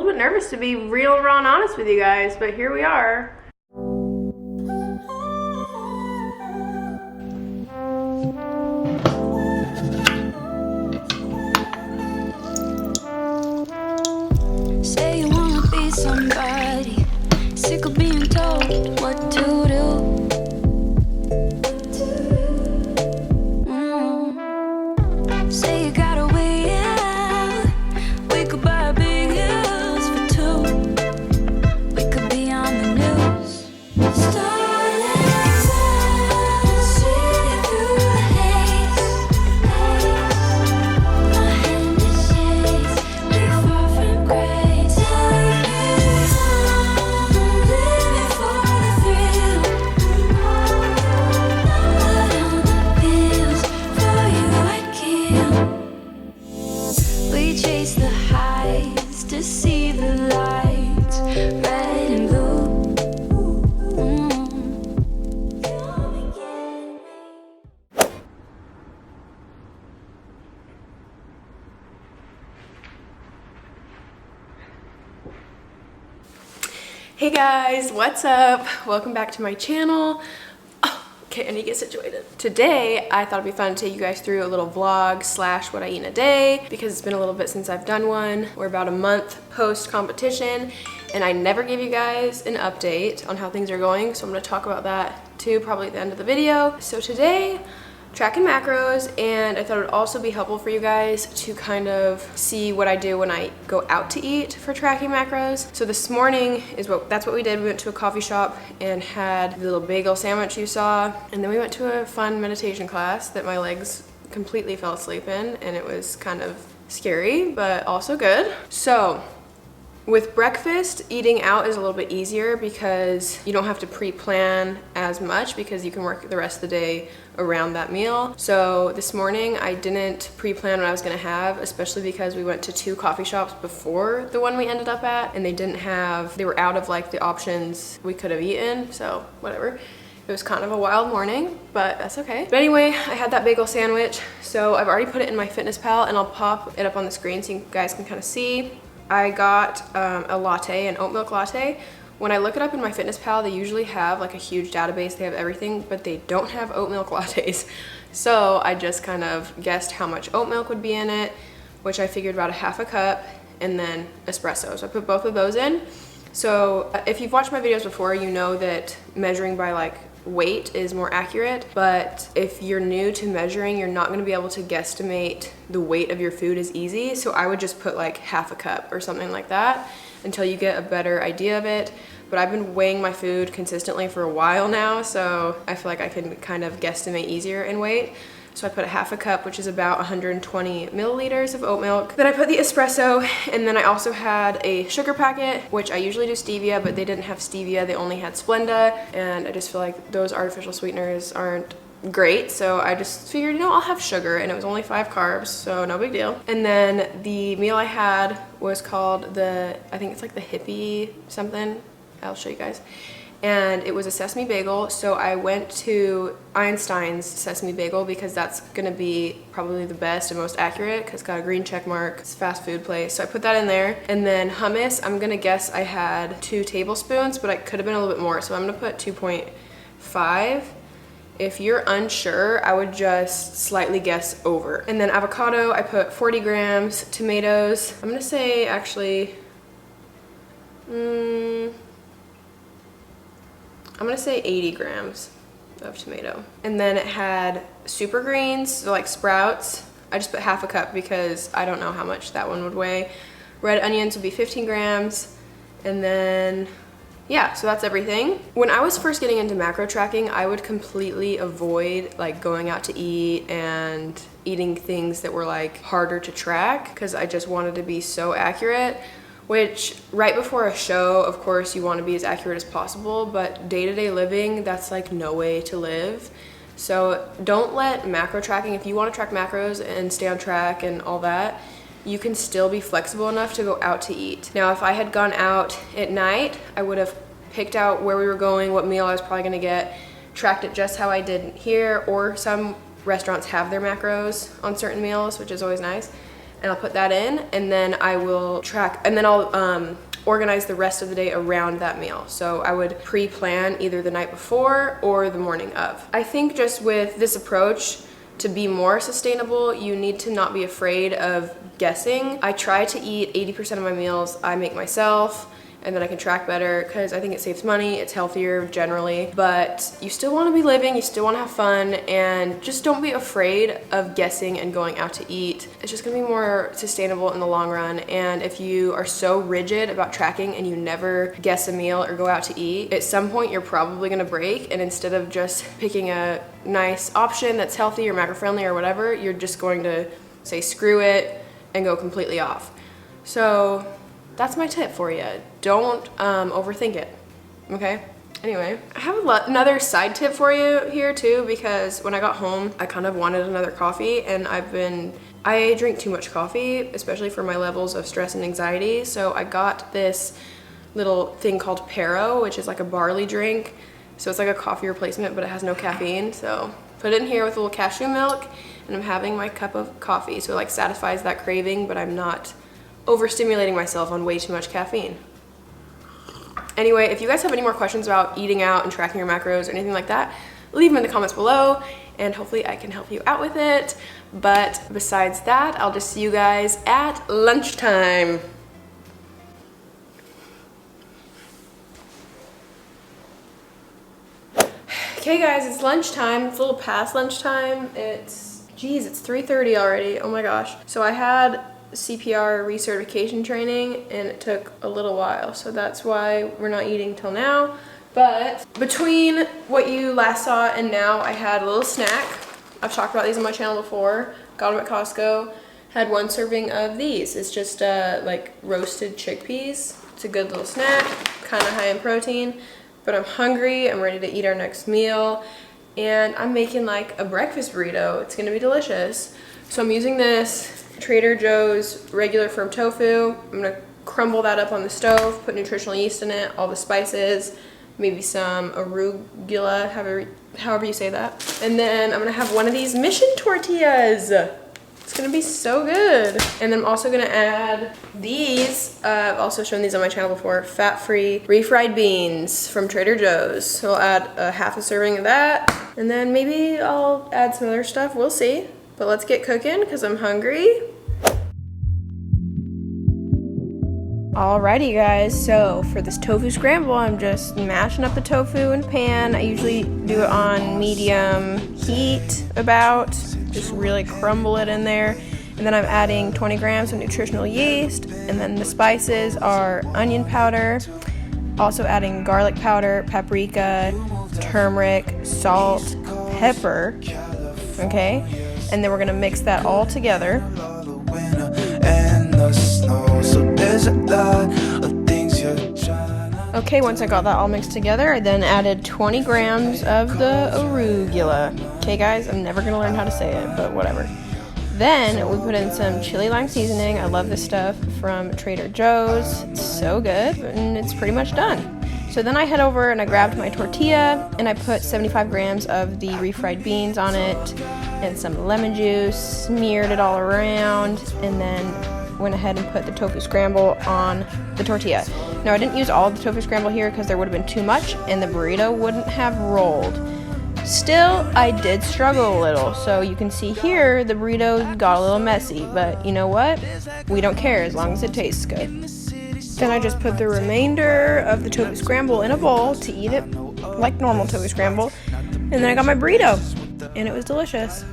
little bit nervous to be real, raw, and honest with you guys, but here we are. Say you wanna be somebody, sick of being told what to do. Say you gotta wait out. We could buy a big house for two. We could be on the news. Starlight, see through the haze. My hand is shades, we far from grace. Take me home, living for the thrill. Blood on the pills, for you I'd kill. We chase the highs to see the lights, red and blue. Come and get me. Hey guys, what's up? Welcome back to my channel. Oh, okay, I need to get situated. Today, I thought it'd be fun to take you guys through a little vlog slash what I eat in a day, because it's been a little bit since I've done one. We're about a month post competition, and I never gave you guys an update on how things are going, so I'm gonna talk about that too, probably at the end of the video. So today, tracking macros, and I thought it would also be helpful for you guys to kind of see what I do when I go out to eat for tracking macros. So this morning that's what we did. We went to a coffee shop and had the little bagel sandwich you saw, and then we went to a fun meditation class that my legs completely fell asleep in, and it was kind of scary but also good. So with breakfast, eating out is a little bit easier because you don't have to pre-plan as much, because you can work the rest of the day around that meal. So this morning I didn't pre-plan what I was gonna have, especially because we went to 2 coffee shops before the one we ended up at, and they were out of like the options we could have eaten, so whatever. It was kind of a wild morning, but that's okay. But anyway, I had that bagel sandwich, so I've already put it in my FitnessPal, and I'll pop it up on the screen so you guys can kind of see. I got a latte, an oat milk latte. When I look it up in my FitnessPal, they usually have like a huge database, they have everything, but they don't have oat milk lattes. So I just kind of guessed how much oat milk would be in it, which I figured about a half a cup, and then espresso. So I put both of those in. So if you've watched my videos before, you know that measuring by like weight is more accurate, but if you're new to measuring, you're not going to be able to guesstimate the weight of your food as easy. So I would just put like half a cup or something like that until you get a better idea of it. But I've been weighing my food consistently for a while now, so I feel like I can kind of guesstimate easier in weight. So I put a half a cup, which is about 120 milliliters of oat milk. Then I put the espresso, and then I also had a sugar packet, which I usually do stevia, but they didn't have stevia, they only had Splenda, and I just feel like those artificial sweeteners aren't great, so I just figured, you know, I'll have sugar, and it was only 5 carbs, so no big deal. And then the meal I had was called I think it's like the hippie something, I'll show you guys. And it was a sesame bagel, so I went to Einstein's sesame bagel because that's gonna be probably the best and most accurate, because it's got a green check mark, it's a fast food place, so I put that in there. And then hummus, I'm gonna guess I had 2 tablespoons, but I could have been a little bit more, so I'm gonna put 2.5. If you're unsure, I would just slightly guess over. And then avocado, I put 40 grams, tomatoes, I'm gonna say actually, I'm gonna say 80 grams of tomato. And then it had super greens, so like sprouts. I just put half a cup because I don't know how much that one would weigh. Red onions would be 15 grams. And then, yeah, so that's everything. When I was first getting into macro tracking, I would completely avoid like going out to eat and eating things that were like harder to track, because I just wanted to be so accurate. Which right before a show, of course, you want to be as accurate as possible, but day-to-day living, that's like no way to live. So don't let macro tracking, if you want to track macros and stay on track and all that, you can still be flexible enough to go out to eat. Now, if I had gone out at night, I would have picked out where we were going, what meal I was probably going to get, tracked it just how I did here, or some restaurants have their macros on certain meals, which is always nice. and I'll put that in, and then I will track, and then I'll organize the rest of the day around that meal. So I would pre-plan either the night before or the morning of. I think just with this approach, to be more sustainable, you need to not be afraid of guessing. I try to eat 80% of my meals I make myself, and then I can track better because I think it saves money, it's healthier generally, but you still want to be living, you still want to have fun, and just don't be afraid of guessing and going out to eat. It's just gonna be more sustainable in the long run. And if you are so rigid about tracking and you never guess a meal or go out to eat, at some point you're probably gonna break, and instead of just picking a nice option that's healthy or macro friendly or whatever, you're just going to say screw it and go completely off. So that's my tip for you. Don't overthink it, okay? Anyway, I have another side tip for you here too, because when I got home, I kind of wanted another coffee, and I drink too much coffee, especially for my levels of stress and anxiety. So I got this little thing called Pero, which is like a barley drink. So it's like a coffee replacement, but it has no caffeine. So put it in here with a little cashew milk, and I'm having my cup of coffee. So it like satisfies that craving, but I'm not overstimulating myself on way too much caffeine. Anyway, if you guys have any more questions about eating out and tracking your macros or anything like that, leave them in the comments below, and hopefully I can help you out with it. But besides that, I'll just see you guys at lunchtime. Okay guys, it's lunchtime. It's a little past lunchtime. It's 3:30 already. Oh my gosh. So I had CPR recertification training, and it took a little while, so that's why we're not eating till now. But between what you last saw and now, I had a little snack. I've talked about these on my channel before. Got them at Costco. Had one serving of these. It's just like roasted chickpeas. It's a good little snack, kind of high in protein, but I'm hungry. I'm ready to eat our next meal, and I'm making like a breakfast burrito. It's gonna be delicious. So I'm using this Trader Joe's regular firm tofu. I'm gonna crumble that up on the stove, put nutritional yeast in it, all the spices, maybe some arugula, however you say that. And then I'm gonna have one of these mission tortillas. It's gonna be so good. And then I'm also gonna add these, I've also shown these on my channel before, fat-free refried beans from Trader Joe's. So I'll add a half a serving of that, and then maybe I'll add some other stuff, we'll see. But let's get cooking because I'm hungry. Alrighty guys, so for this tofu scramble, I'm just mashing up the tofu in a pan. I usually do it on medium heat just really crumble it in there. And then I'm adding 20 grams of nutritional yeast, and then the spices are onion powder, also adding garlic powder, paprika, turmeric, salt, pepper, okay? And then we're gonna mix that all together. Okay, once I got that all mixed together, I then added 20 grams of the arugula. Okay guys, I'm never gonna learn how to say it, but whatever. Then we put in some chili lime seasoning. I love this stuff from Trader Joe's. It's so good, and it's pretty much done. So then I head over and I grabbed my tortilla, and I put 75 grams of the refried beans on it and some lemon juice, smeared it all around, and then went ahead and put the tofu scramble on the tortilla. Now I didn't use all of the tofu scramble here because there would have been too much and the burrito wouldn't have rolled. Still, I did struggle a little, so you can see here the burrito got a little messy, but you know what? We don't care as long as it tastes good. Then I just put the remainder of the tofu scramble in a bowl to eat it like normal tofu scramble, and then I got my burrito, and it was delicious.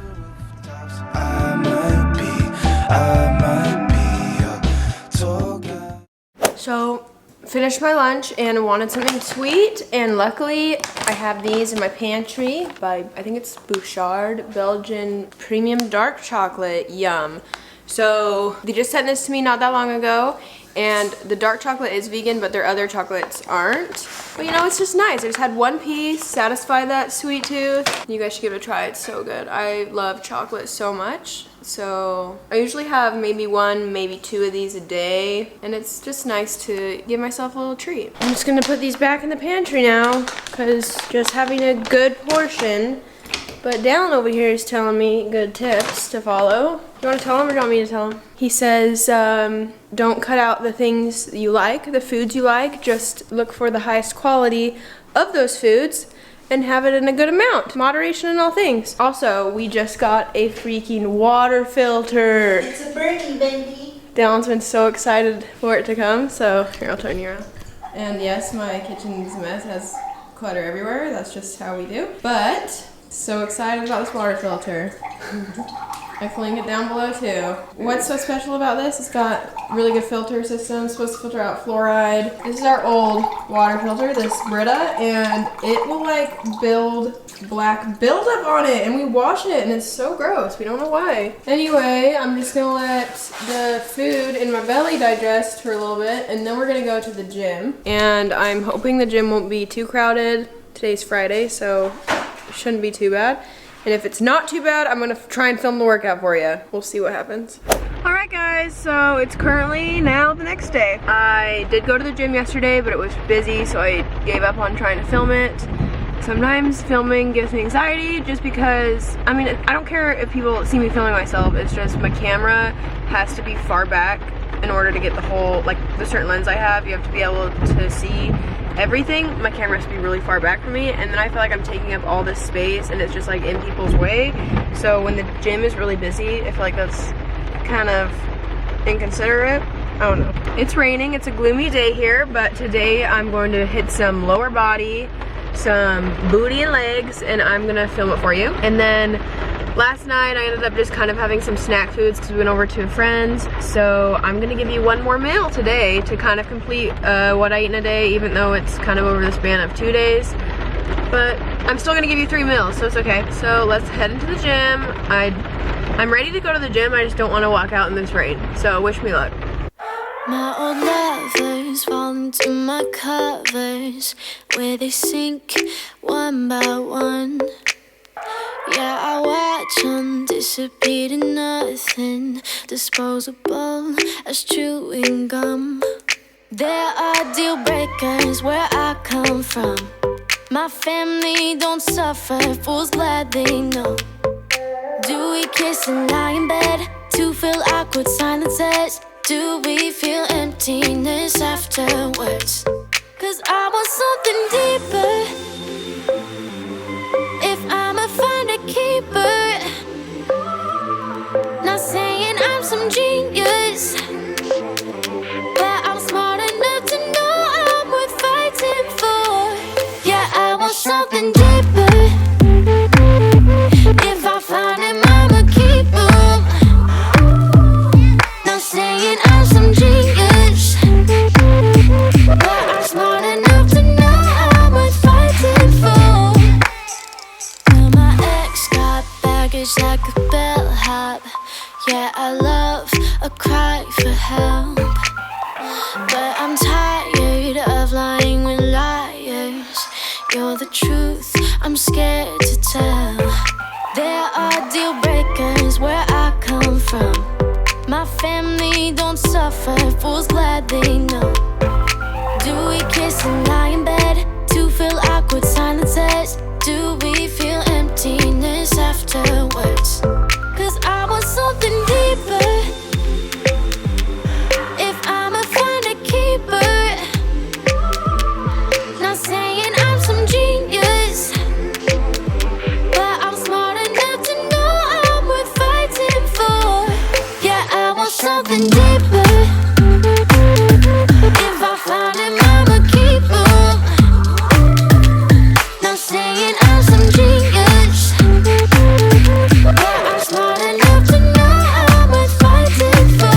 So, finished my lunch and wanted something sweet, and luckily I have these in my pantry by, I think it's Bouchard Belgian Premium Dark Chocolate. Yum. So they just sent this to me not that long ago, and the dark chocolate is vegan, but their other chocolates aren't. But you know, it's just nice. I just had one piece, satisfy that sweet tooth. You guys should give it a try, it's so good. I love chocolate so much. So I usually have maybe one, maybe two of these a day, and it's just nice to give myself a little treat. I'm just gonna put these back in the pantry now, because just having a good portion. But Dallin over here is telling me good tips to follow. You want to tell him or do you want me to tell him? He says, don't cut out the things you like, the foods you like. Just look for the highest quality of those foods and have it in a good amount. Moderation in all things. Also, we just got a freaking water filter. It's a birdie, baby. Dylan's been so excited for it to come, so here, I'll turn you around. And yes, my kitchen's a mess, has clutter everywhere. That's just how we do. But, so excited about this water filter. I fling it down below too. What's so special about this? It's got really good filter system. It's supposed to filter out fluoride. This is our old water filter, this Brita, and it will like build black buildup on it, and we wash it and it's so gross. We don't know why. Anyway, I'm just gonna let the food in my belly digest for a little bit, and then we're gonna go to the gym. And I'm hoping the gym won't be too crowded. Today's Friday, so it shouldn't be too bad. And if it's not too bad, I'm gonna try and film the workout for you. We'll see what happens. All right guys, so it's currently now the next day. I did go to the gym yesterday, but it was busy, so I gave up on trying to film it. Sometimes filming gives me anxiety just because, I mean, I don't care if people see me filming myself, it's just my camera has to be far back in order to get the whole, like the certain lens I have, you have to be able to see everything. My camera has to be really far back from me, and then I feel like I'm taking up all this space and it's just like in people's way. So when the gym is really busy, I feel like that's kind of inconsiderate. I don't know. It's raining, it's a gloomy day here, but today I'm going to hit some lower body, some booty and legs, and I'm gonna film it for you. And then last night I ended up just kind of having some snack foods because we went over to a friend's. So I'm gonna give you one more meal today to kind of complete what I eat in a day, even though it's kind of over the span of 2 days. But I'm still gonna give you 3 meals, so it's okay. So let's head into the gym. I'm ready to go to the gym, I just don't wanna walk out in this rain. So wish me luck. My old lovers fall into my covers, where they sink one by one. Yeah, I watch them disappear to nothing, disposable as chewing gum. There are deal breakers where I come from. My family don't suffer, fools glad they know. Do we kiss and lie in bed to fill awkward silences? Do we feel emptiness afterwards? 'Cause I want something deeper. If I'ma find a keeper, not saying I'm some genius, but I'm smart enough to know I'm worth fighting for. Yeah, I want something deeper. If I find him, I'ma keep him. Not saying I'm some genius, but I'm smart enough to know I'm worth fighting for. Well, my ex got baggage like a bellhop. Yeah, I love a cry for help, but I'm tired of lying with liars. You're the truth, I'm scared to tell. There are deal breakers where I come from. My family don't suffer, fools glad they know. Do we kiss and lie in bed to fill awkward silences? Do we feel emptiness afterwards? 'Cause I want something deeper. If I'ma find a keeper, not saying I'm some genius, but I'm smart enough to know I'm worth fighting for. Yeah, I want something deeper. If I find him, I'ma keep him. Not saying I'm some genius, but I'm smart enough to know I'm worth fighting for.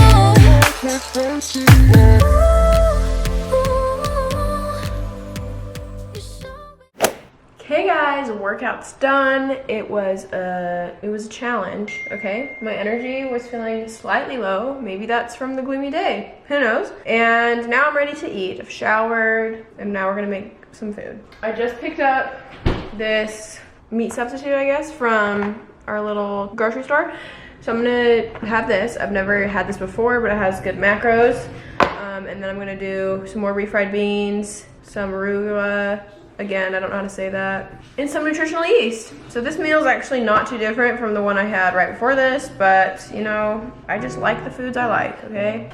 Okay guys, workout's done. It was a challenge, okay? My energy was feeling slightly low. Maybe that's from the gloomy day, who knows? And now I'm ready to eat. I've showered, and now we're gonna make some food. I just picked up this meat substitute, I guess, from our little grocery store. So I'm gonna have this. I've never had this before, but it has good macros. And then I'm gonna do some more refried beans, some arugula, Again, I don't know how to say that. And some nutritional yeast. So this meal is actually not too different from the one I had right before this, but you know, I just like the foods I like, okay?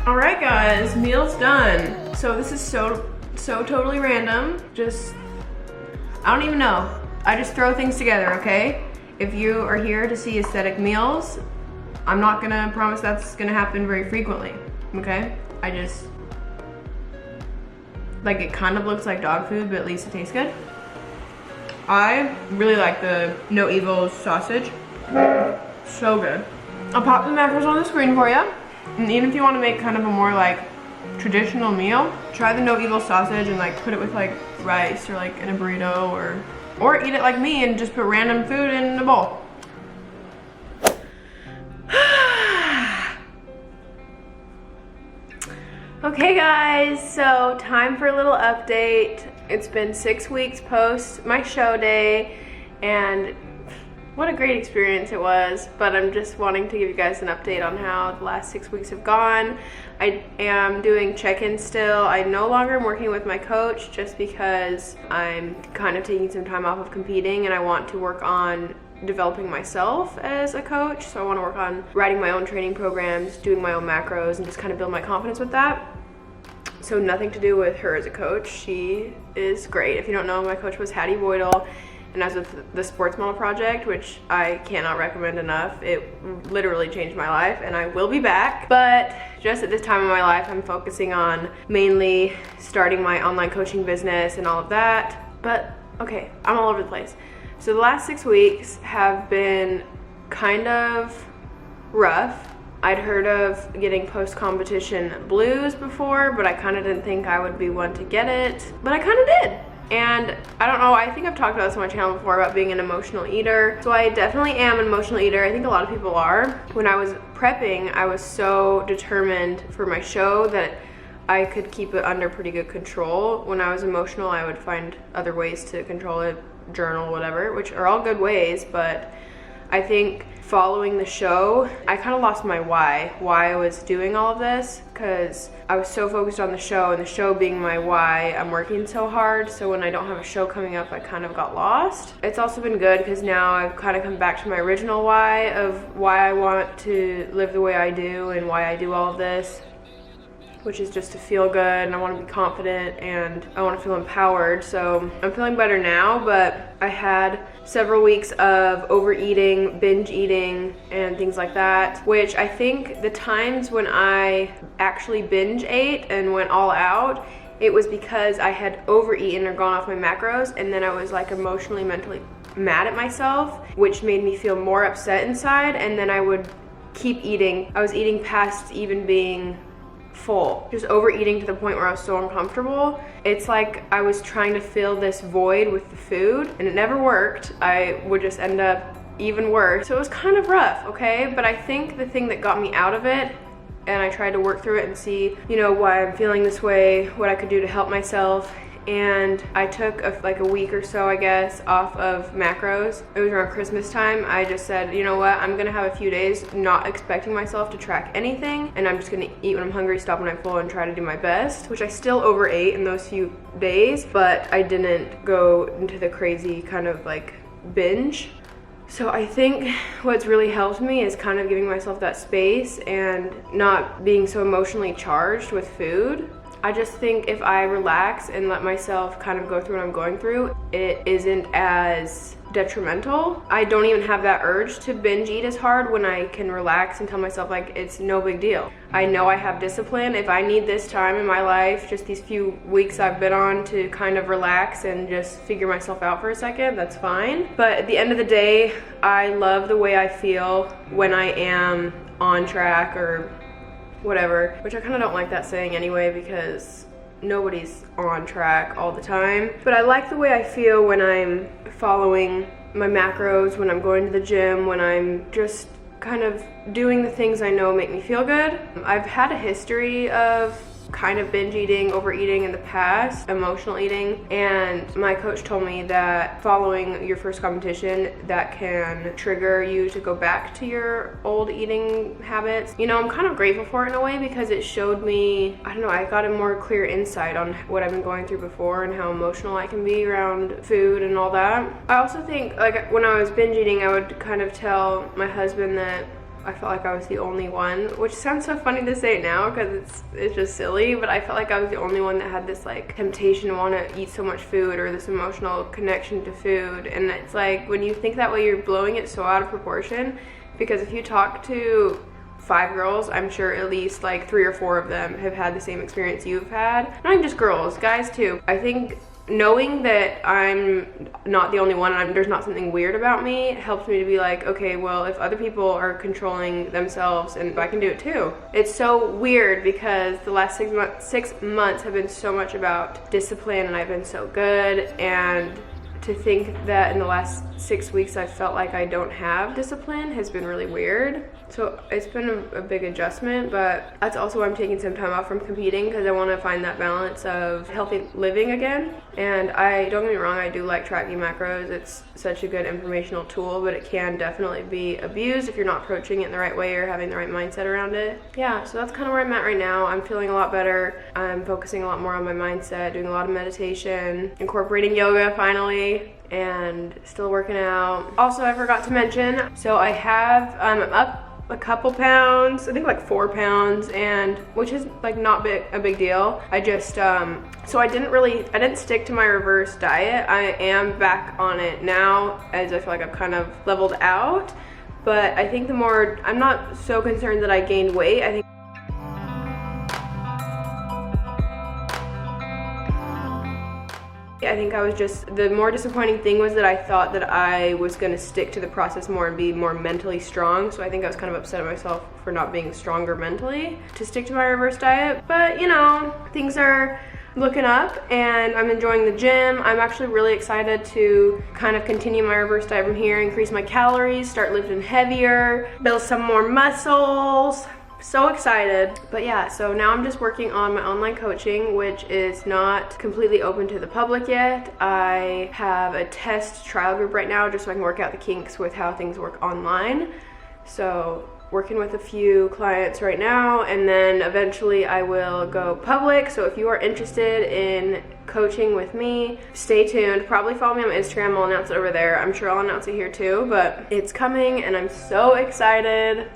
Alright guys, meal's done. So this is so totally random. Just, I don't even know. I just throw things together, okay? If you are here to see aesthetic meals, I'm not gonna promise that's gonna happen very frequently, okay? I just, like, it kind of looks like dog food, but at least it tastes good. I really like the No Evil sausage. So good. I'll pop the macros on the screen for you. And even if you want to make kind of a more like traditional meal, try the No Evil sausage and like put it with like rice or like in a burrito or eat it like me and just put random food in a bowl. Okay guys, so time for a little update. It's been 6 weeks post my show day, and what a great experience it was, but I'm just wanting to give you guys an update on how the last 6 weeks have gone. I am doing check-ins still. I no longer am working with my coach just because I'm kind of taking some time off of competing and I want to work on developing myself as a coach. So I want to work on writing my own training programs, doing my own macros, and just kind of build my confidence with that. So nothing to do with her as a coach. She is great. If you don't know, my coach was Hattie Boydell, and I was with the Sports Model Project, which I cannot recommend enough. It literally changed my life, and I will be back. But just at this time in my life, I'm focusing on mainly starting my online coaching business and all of that. But okay, I'm all over the place. So the last 6 weeks have been kind of rough. I'd heard of getting post-competition blues before, but I kind of didn't think I would be one to get it, but I kind of did. And I don't know, I think I've talked about this on my channel before about being an emotional eater. So I definitely am an emotional eater. I think a lot of people are. When I was prepping, I was so determined for my show that I could keep it under pretty good control. When I was emotional, I would find other ways to control it, journal, whatever, which are all good ways, but I think following the show, I kind of lost my why I was doing all of this, because I was so focused on the show, and the show being my why I'm working so hard. So when I don't have a show coming up, I kind of got lost. It's also been good because now I've kind of come back to my original why of why I want to live the way I do and why I do all of this, which is just to feel good, and I want to be confident, and I want to feel empowered. So I'm feeling better now, but I had several weeks of overeating, binge eating, and things like that, which I think the times when I actually binge ate and went all out, it was because I had overeaten or gone off my macros, and then I was like emotionally, mentally mad at myself, which made me feel more upset inside, and then I would keep eating. I was eating past even being full, just overeating to the point where I was so uncomfortable. It's like I was trying to fill this void with the food, and it never worked. I would just end up even worse. So it was kind of rough, okay? But I think the thing that got me out of it, and I tried to work through it and see, you know, why I'm feeling this way, what I could do to help myself. And I took like a week or so, I guess, off of macros. It was around Christmas time. I just said, you know what, I'm gonna have a few days not expecting myself to track anything, and I'm just gonna eat when I'm hungry, stop when I'm full, and try to do my best, which I still overate in those few days, but I didn't go into the crazy kind of like binge. So I think what's really helped me is kind of giving myself that space and not being so emotionally charged with food. I just think if I relax and let myself kind of go through what I'm going through, it isn't as detrimental. I don't even have that urge to binge eat as hard when I can relax and tell myself like it's no big deal. I know I have discipline. If I need this time in my life, just these few weeks I've been on to kind of relax and just figure myself out for a second, that's fine. But at the end of the day, I love the way I feel when I am on track or whatever, which I kind of don't like that saying anyway, because nobody's on track all the time. But I like the way I feel when I'm following my macros, when I'm going to the gym, when I'm just kind of doing the things I know make me feel good. I've had a history of kind of binge eating, overeating in the past, emotional eating, and my coach told me that following your first competition, that can trigger you to go back to your old eating habits. You know, I'm kind of grateful for it in a way because it showed me, I don't know, I got a more clear insight on what I've been going through before and how emotional I can be around food and all that. I also think, like, when I was binge eating, I would kind of tell my husband that I felt like I was the only one, which sounds so funny to say now because it's just silly, but I felt like I was the only one that had this like temptation to want to eat so much food or this emotional connection to food. And it's like, when you think that way, you're blowing it so out of proportion, because if you talk to 5 girls, I'm sure at least like 3 or 4 of them have had the same experience you've had. Not even just girls, guys too. I think knowing that I'm not the only one and there's not something weird about me helps me to be like, okay, well, if other people are controlling themselves, and I can do it too. It's so weird because the last 6 months have been so much about discipline, and I've been so good, and to think that in the last 6 weeks I felt like I don't have discipline has been really weird. So it's been a big adjustment, but that's also why I'm taking some time off from competing, because I want to find that balance of healthy living again. And don't get me wrong, I do like tracking macros. It's such a good informational tool, but it can definitely be abused if you're not approaching it in the right way or having the right mindset around it. Yeah, so that's kind of where I'm at right now. I'm feeling a lot better. I'm focusing a lot more on my mindset, doing a lot of meditation, incorporating yoga finally, and still working out. Also, I forgot to mention, so I have, I'm up a couple pounds, I think like 4 pounds, and which is like not a big deal. I just so I didn't stick to my reverse diet. I am back on it now, as I feel like I've kind of leveled out. But I think I'm not so concerned that I gained weight. I think I was just, the more disappointing thing was that I thought that I was going to stick to the process more and be more mentally strong. So I think I was kind of upset at myself for not being stronger mentally to stick to my reverse diet. But you know, things are looking up and I'm enjoying the gym. I'm actually really excited to kind of continue my reverse diet from here, increase my calories, start lifting heavier, build some more muscles. So excited. But yeah, so now I'm just working on my online coaching, which is not completely open to the public yet. I have a test trial group right now just so I can work out the kinks with how things work online. So working with a few clients right now, and then eventually I will go public. So if you are interested in coaching with me, stay tuned. Probably follow me on Instagram. I'll announce it over there. I'm sure I'll announce it here too, but it's coming and I'm so excited.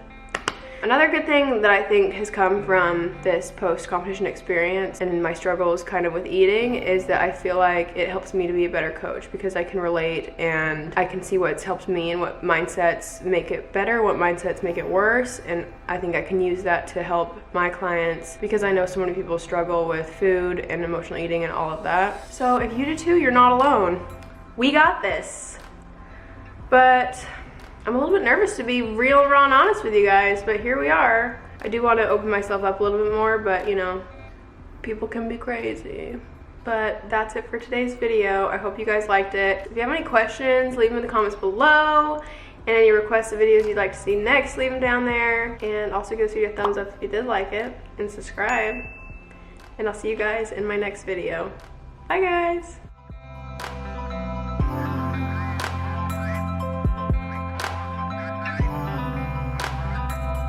Another good thing that I think has come from this post-competition experience and my struggles kind of with eating is that I feel like it helps me to be a better coach, because I can relate and I can see what's helped me and what mindsets make it better, what mindsets make it worse, and I think I can use that to help my clients, because I know so many people struggle with food and emotional eating and all of that. So if you do too, you're not alone. We got this. But I'm a little bit nervous to be real, raw, and honest with you guys, but here we are. I do want to open myself up a little bit more, but you know, people can be crazy. But that's it for today's video. I hope you guys liked it. If you have any questions, leave them in the comments below. And any requests of videos you'd like to see next, leave them down there. And also give this video a thumbs up if you did like it, and subscribe. And I'll see you guys in my next video. Bye guys.